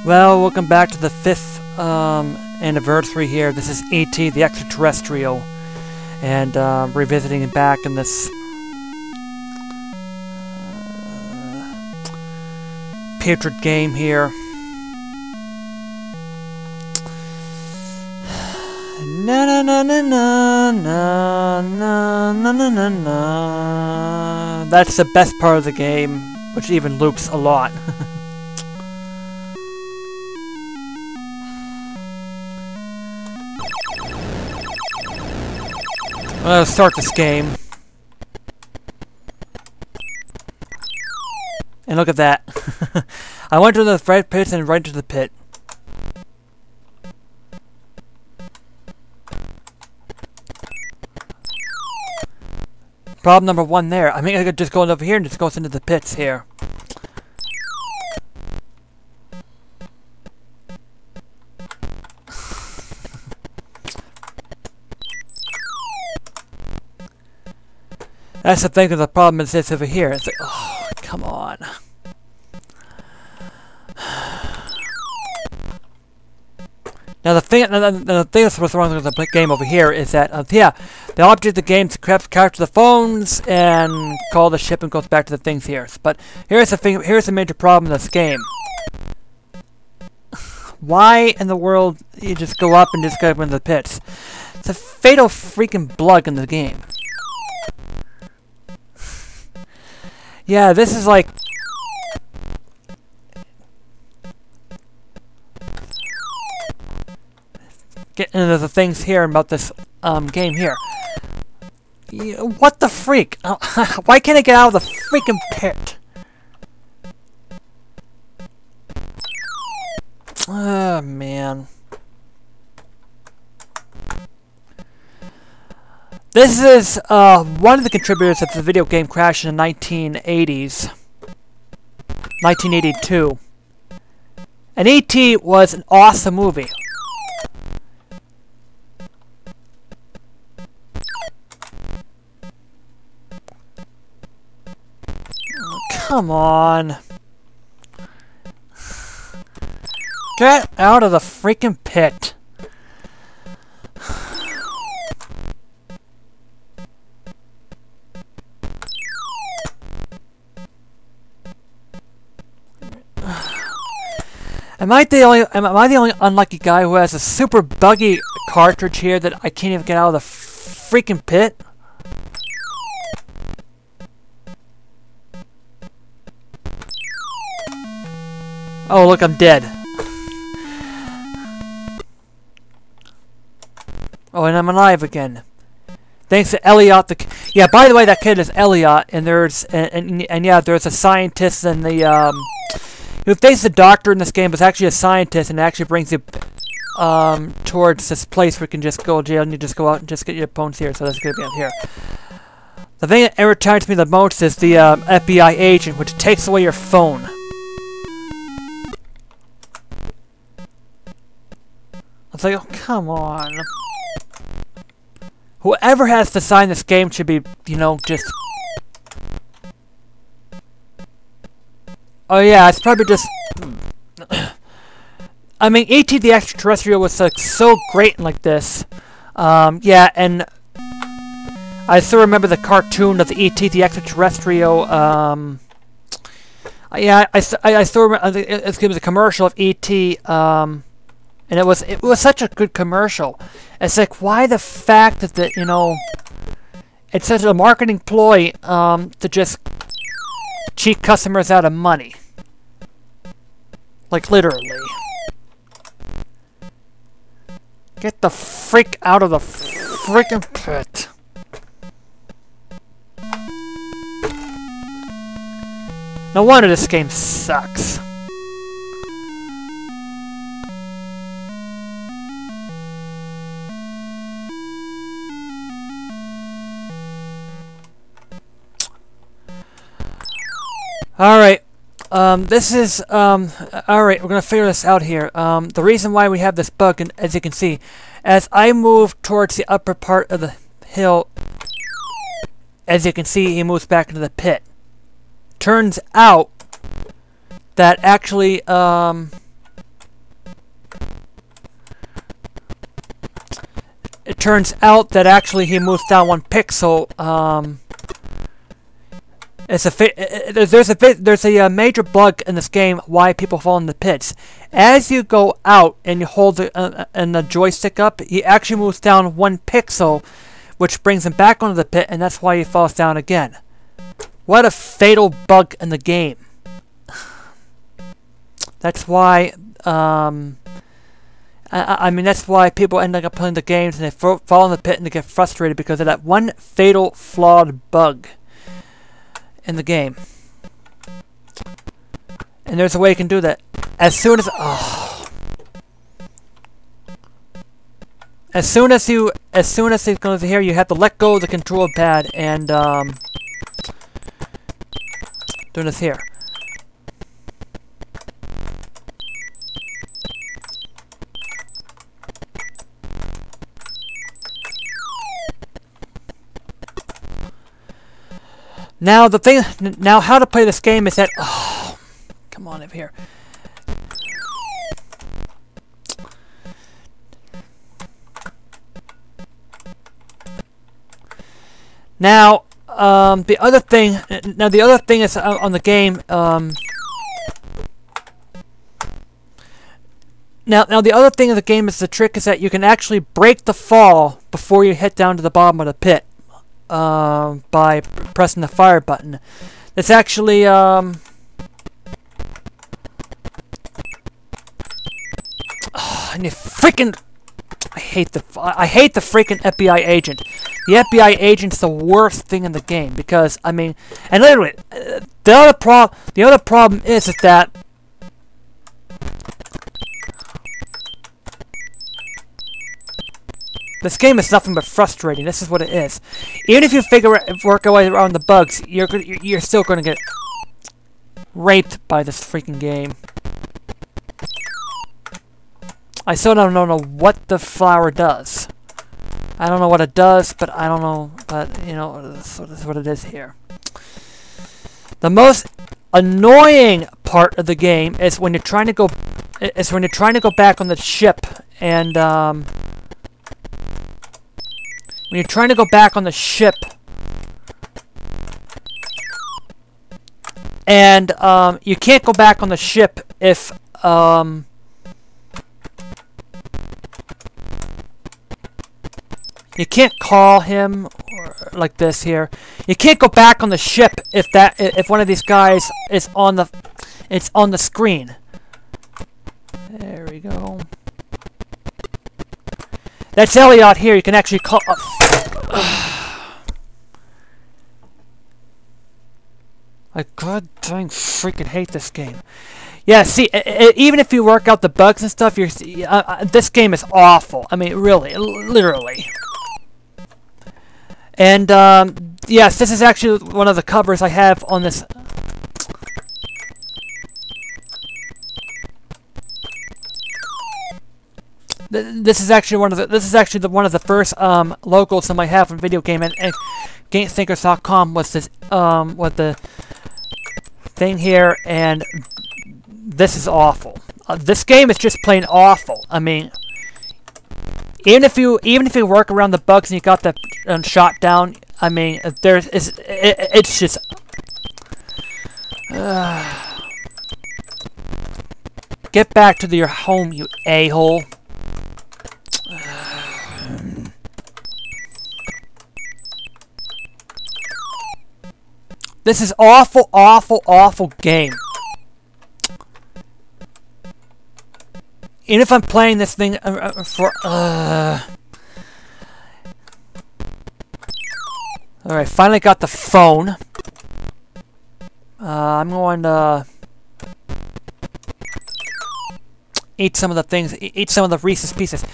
Well, welcome back to the 5th anniversary here. This is ET, the extraterrestrial, and revisiting back in this putrid game here. Na na na na na na na na na na na. That's the best part of the game, which even loops a lot. Let's start this game. And look at that. I went to the red pits and right into the pit. Problem number one there. I mean, I could just go over here and just goes into the pits here. That's the thing, the problem is this over here. It's like, oh, come on. Now the thing that's what's wrong with the game over here is that, yeah, the object of the game is to capture the phones and call the ship and goes back to the things here. But here's the thing, here's the major problem in this game. Why in the world you just go up and just go into the pits? It's a fatal freaking bug in the game. Yeah, this is like... Getting into the things here about this game here. What the freak? Why can't I get out of the freaking pit? Oh, man. This is one of the contributors of the video game crash in the 1980s. 1982. And E.T. was an awesome movie. Oh, come on. Get out of the freaking pit. Am I the only unlucky guy who has a super buggy cartridge here that I can't even get out of the freaking pit? Oh, look, I'm dead. Oh, and I'm alive again. Thanks to Elliot. Yeah, by the way, that kid is Elliot, and there's and yeah, there's a scientist in the who faces a doctor in this game, but is actually a scientist, and it actually brings you towards this place where you can just go to jail and you just go out and just get your opponents here. So that's gonna be out here. The thing that irritates me the most is the FBI agent, which takes away your phone. It's like, oh, come on. Whoever has designed this game should be, you know, just... Oh yeah, it's probably just... I mean, E.T. the Extraterrestrial was like, so great like this. Yeah, and... I still remember the cartoon of the E.T. the Extraterrestrial, yeah, I still remember, it was a commercial of E.T., and it was such a good commercial. It's like, why the fact that you know, it's such a marketing ploy to just cheat customers out of money. Like literally. Get the freak out of the freaking pit. No wonder this game sucks. Alright, this is, alright, we're gonna figure this out here. The reason why we have this bug, and as you can see, as I move towards the upper part of the hill, as you can see, he moves back into the pit. Turns out that actually, it turns out that actually he moves down 1 pixel. There's a major bug in this game why people fall in the pits. As you go out and you hold the joystick up, he actually moves down 1 pixel, which brings him back onto the pit, and that's why he falls down again. What a fatal bug in the game. That's why, I mean, that's why people end up playing the games and they fall in the pit and they get frustrated because of that one fatal, flawed bug in the game. And there's a way you can do that. As soon as it goes here, you have to let go of the control pad and do this here. Now the thing, now how to play this game is that, oh, come on over here. Now, the other thing is on the game, now the other thing of the game is the trick is that you can actually break the fall before you hit down to the bottom of the pit. By pressing the fire button. It's actually and you freaking I hate the freaking FBI agent. The FBI agent's the worst thing in the game because I mean, and literally the other problem is that this game is nothing but frustrating. This is what it is. Even if you work your way around the bugs, you're still going to get raped by this freaking game. I still don't know what the flower does. I don't know what it does, but I don't know. But you know, this is what it is here. The most annoying part of the game is when you're trying to go. Back on the ship and when you're trying to go back on the ship and you can't go back on the ship if you can't call him or like this here. You can't go back on the ship if one of these guys is on the screen. There we go. That's Elliot here. You can actually call. I god dang freaking hate this game. Yeah, see, even if you work out the bugs and stuff, this game is awful. I mean, really, literally. And yes, this is actually one of the covers I have on this. This is actually one of the first logos that I have on video game and VGSdotCOM was this what the thing here, and this is awful. This game is just plain awful. I mean, even if you work around the bugs and you got the shot down, I mean, it's just. Get back to your home, you a-hole. This is awful, awful, awful game. Even if I'm playing this thing for Alright, finally got the phone. I'm going to eat some of the things, eat some of the Reese's Pieces.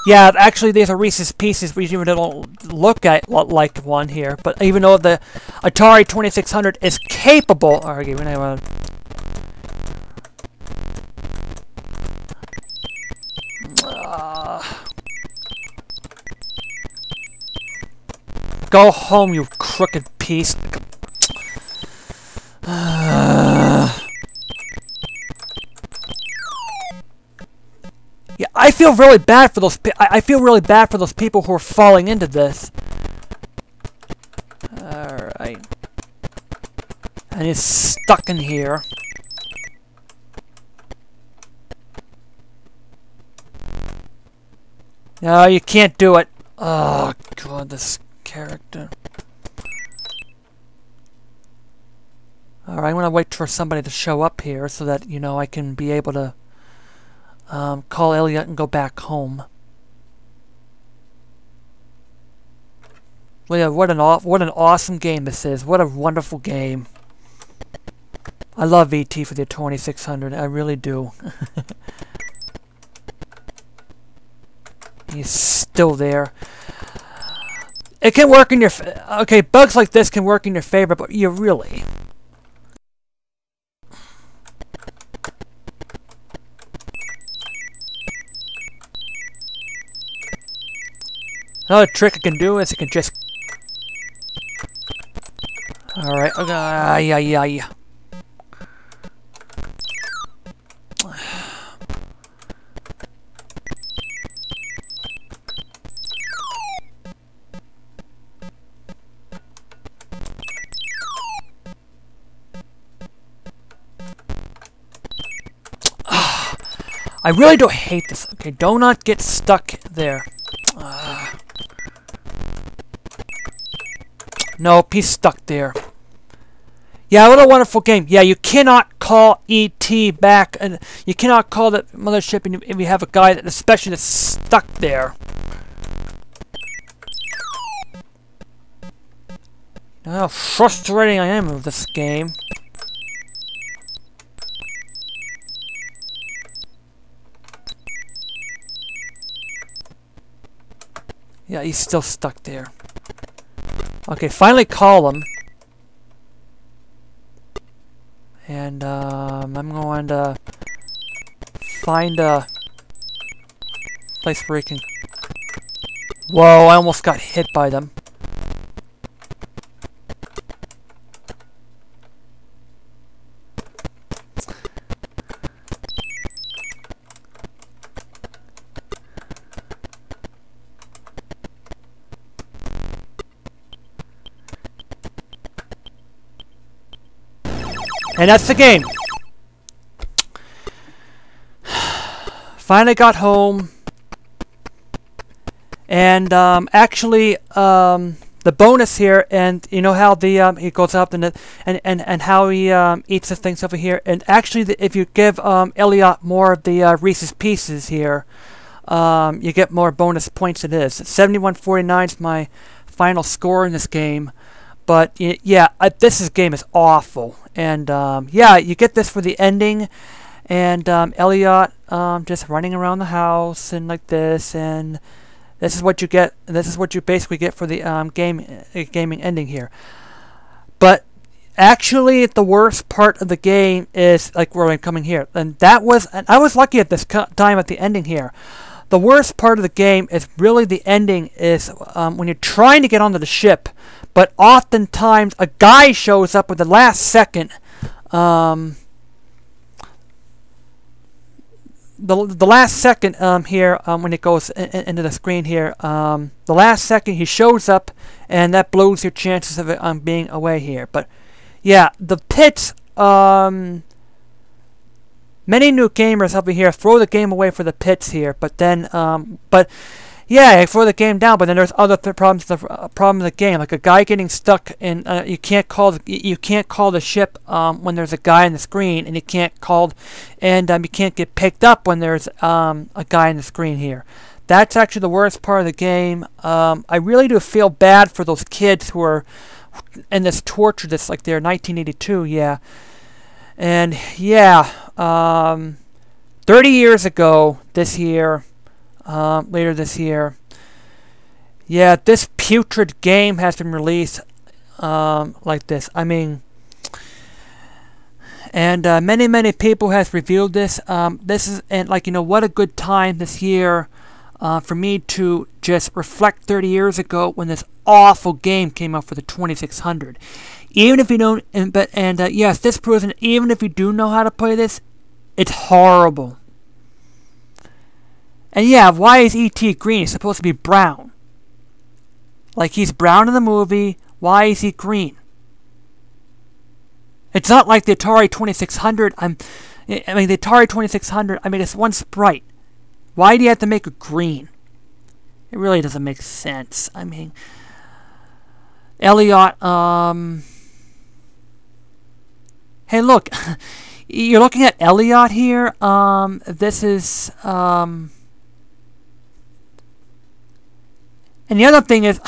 Yeah, actually these are Reese's Pieces, we even don't look at like one here, but even though the Atari 2600 is capable, go home, you crooked piece. Yeah, I feel really bad for those. I feel really bad for those people who are falling into this. All right, and he's stuck in here. No, you can't do it. Oh God, this character. Alright, I'm gonna wait for somebody to show up here so that, you know, I can be able to call Elliot and go back home. Well, yeah, what an awesome game this is. What a wonderful game. I love ET for the 2600. I really do. He's still there. It can work in your... Okay, bugs like this can work in your favor, but you really... Another trick I can do is I can just... Alright, okay, I really do hate this. Okay, do not get stuck there. Nope, he's stuck there. Yeah, what a wonderful game. Yeah, you cannot call ET back, and you cannot call the mothership if you have a guy that, especially that's stuck there. How frustrating I am with this game. Yeah, he's still stuck there. Okay, finally call him. And I'm going to find a place where he can... Whoa, I almost got hit by them. And that's the game. Finally got home. And actually, the bonus here, and you know how the he goes up and how he eats the things over here. And actually, if you give Elliot more of the Reese's Pieces here, you get more bonus points. It is 7149 is my final score in this game. But yeah, this game is awful, and yeah, you get this for the ending, and Elliot just running around the house and like this, and this is what you get. This is what you basically get for the gaming ending here. But actually, the worst part of the game is like where I'm coming here, and I was lucky at this time at the ending here. The worst part of the game is really the ending is when you're trying to get onto the ship, but oftentimes a guy shows up at the last second. The last second here when it goes into the screen here, the last second he shows up, and that blows your chances of it being away here. But yeah, the pits. Many new gamers over here throw the game away for the pits here, but then, yeah, I throw the game down. But then there's other problems. Problem of the game, like a guy getting stuck, and you can't call the ship when there's a guy on the screen, and you can't you can't get picked up when there's a guy on the screen here. That's actually the worst part of the game. I really do feel bad for those kids who are in this torture. This like they're 1982, yeah. And yeah, 30 years ago this year, later this year, yeah, this putrid game has been released like this. I mean, and many people has reviewed this. This is, and like, you know, what a good time this year for me to just reflect 30 years ago when this awful game came out for the 2600. Even if you don't, yes, this proves that even if you do know how to play this, it's horrible. And yeah, why is E.T. green? He's supposed to be brown. Like, he's brown in the movie. Why is he green? It's not like the Atari 2600. I mean, the Atari 2600, I mean, it's one sprite. Why do you have to make it green? It really doesn't make sense. I mean, Elliot, hey, look. You're looking at Elliot here. This is, and the other thing is,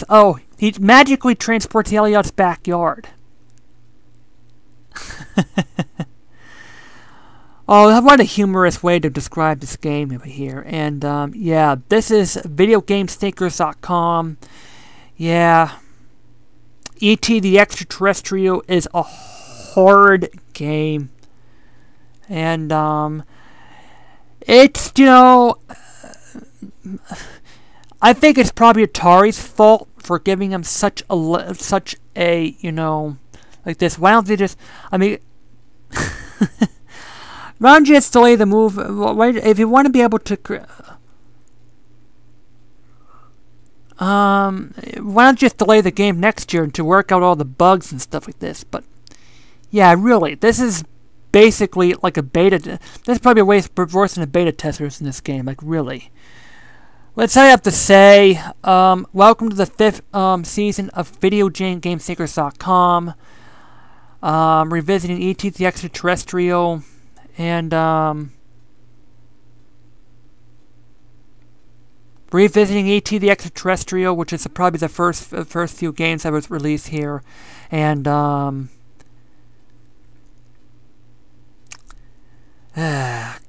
oh, he magically transports Elliot's backyard. Oh, what a humorous way to describe this game over here. And, yeah, this is VGSdotCOM. Yeah. E.T. the Extraterrestrial is a horrid game. And, it's, you know, I think it's probably Atari's fault for giving him such a, you know, like this. Why don't they just, I mean, why don't you just delay the move? If you want to be able to, why don't you just delay the game next year to work out all the bugs and stuff like this? But, yeah, really, this is basically like a beta. This is probably a way worse than a beta testers in this game, like, really. Let's all I have to say. Welcome to the 5th season of VGSdotCOM. Revisiting E.T. the Extraterrestrial. And, revisiting E.T. the Extraterrestrial, which is probably the first few games that was released here. And,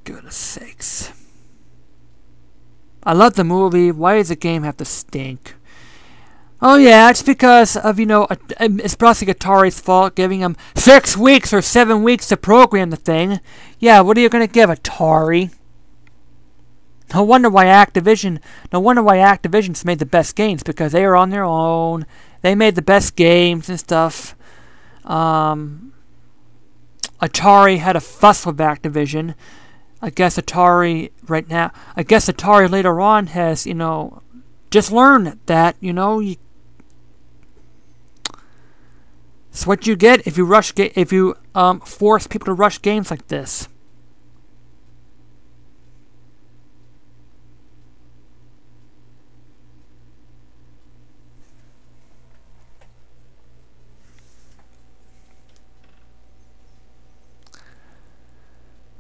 goodness sakes. I love the movie. Why does the game have to stink? Oh yeah, it's because of, you know, it's probably Atari's fault, giving them 6 weeks or 7 weeks to program the thing. Yeah, what are you gonna give Atari? No wonder why Activision's made the best games, because they are on their own. They made the best games and stuff. Atari had a fuss with Activision. I guess Atari later on has, you know, just learned that, you know, it's what you get if you force people to rush games like this.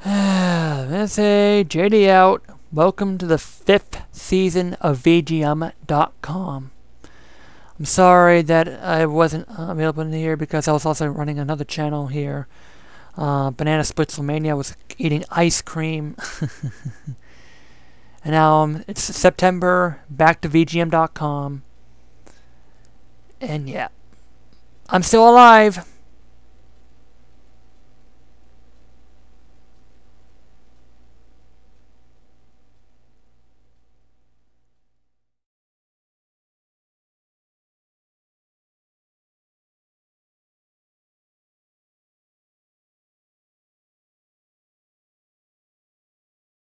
Let's say JD out. Welcome to the 5th season of VGM.com. I'm sorry that I wasn't available in here because I was also running another channel here. Banana Splitzlemania was eating ice cream. And now it's September, back to VGM.com. And yeah, I'm still alive.